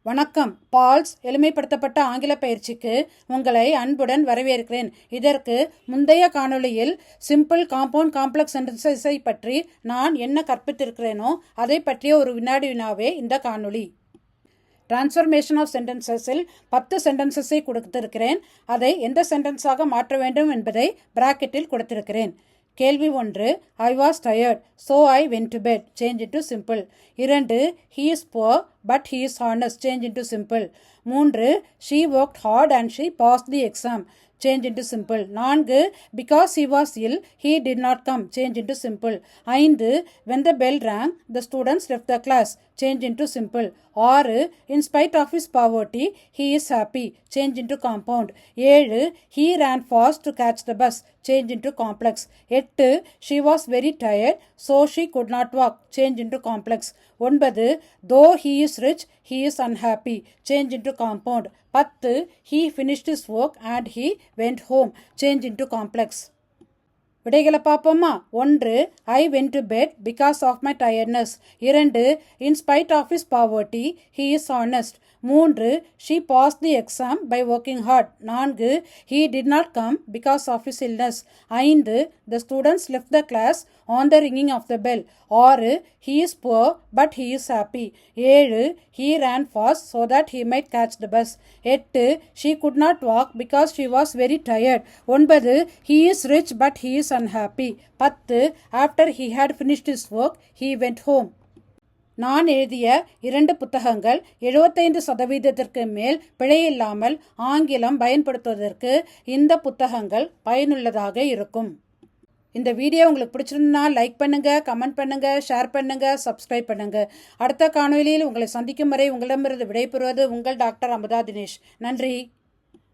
வணக்கம். பால்ஸ் எளிமைப்படுத்தப்பட்ட ஆங்கில பயிற்சிக்கு உங்களை அன்புடன் வரவேற்கிறேன். இதற்கு முந்தைய காணொளியில் சிம்பிள் காம்பவுண்ட் காம்ப்ளெக்ஸ் சென்டென்சஸை பற்றி நான் என்ன கற்பித்திருக்கிறேனோ அதை பற்றிய ஒரு வினாடி வினாவே இந்த காணொளி. டிரான்ஸ்ஃபர்மேஷன் ஆஃப் சென்டென்சஸில் 10 சென்டென்சஸை கொடுத்திருக்கிறேன். அதை எந்த சென்டென்ஸாக மாற்ற வேண்டும் என்பதை பிராக்கெட்டில் கொடுத்திருக்கிறேன். கேள்வி 1, I was tired, so I went to bed. Change into simple. 2, he is poor, but he is honest. Change into simple. 3, she worked hard and she passed the exam. Change into simple. 4, because he was ill, he did not come. Change into simple. 5, when the bell rang, the students left the class. Change into simple. 6, in spite of his poverty, he is happy. Change into compound. 7, he ran fast to catch the bus. Change into complex. 8, she was very tired, so she could not walk. Change into complex. 9, though he is rich, he is unhappy. Change into compound. 10, he finished his work and he went home. Change into complex. விடைகளை பார்ப்போமா? 1, I went to bed because of my tiredness. 2, in spite of his poverty, he is honest. 3, she passed the exam by working hard. 4, he did not come because of his illness. 5, the students left the class on the ringing of the bell. 6, he is poor but he is happy. 7, he ran fast so that he might catch the bus. 8, she could not walk because she was very tired. 9, he is rich but he is unhappy. 10, after he had finished his work, he went home. நான் எழுதிய 2 புத்தகங்கள் 75% மேல் பிழையில்லாமல் ஆங்கிலம் பயன்படுத்துவதற்கு இந்த புத்தகங்கள் பயனுள்ளதாக இருக்கும். இந்த வீடியோ உங்களுக்கு பிடிச்சிருந்தா லைக் பண்ணுங்க, கமெண்ட் பண்ணுங்க, ஷேர் பண்ணுங்க, சப்ஸ்கிரைப் பண்ணுங்க. அடுத்த காணொலியில் உங்களை சந்திக்கும் வரை உங்களிடமிருந்து விடைபெறுவது உங்கள் டாக்டர் அமுதா தினேஷ். நன்றி.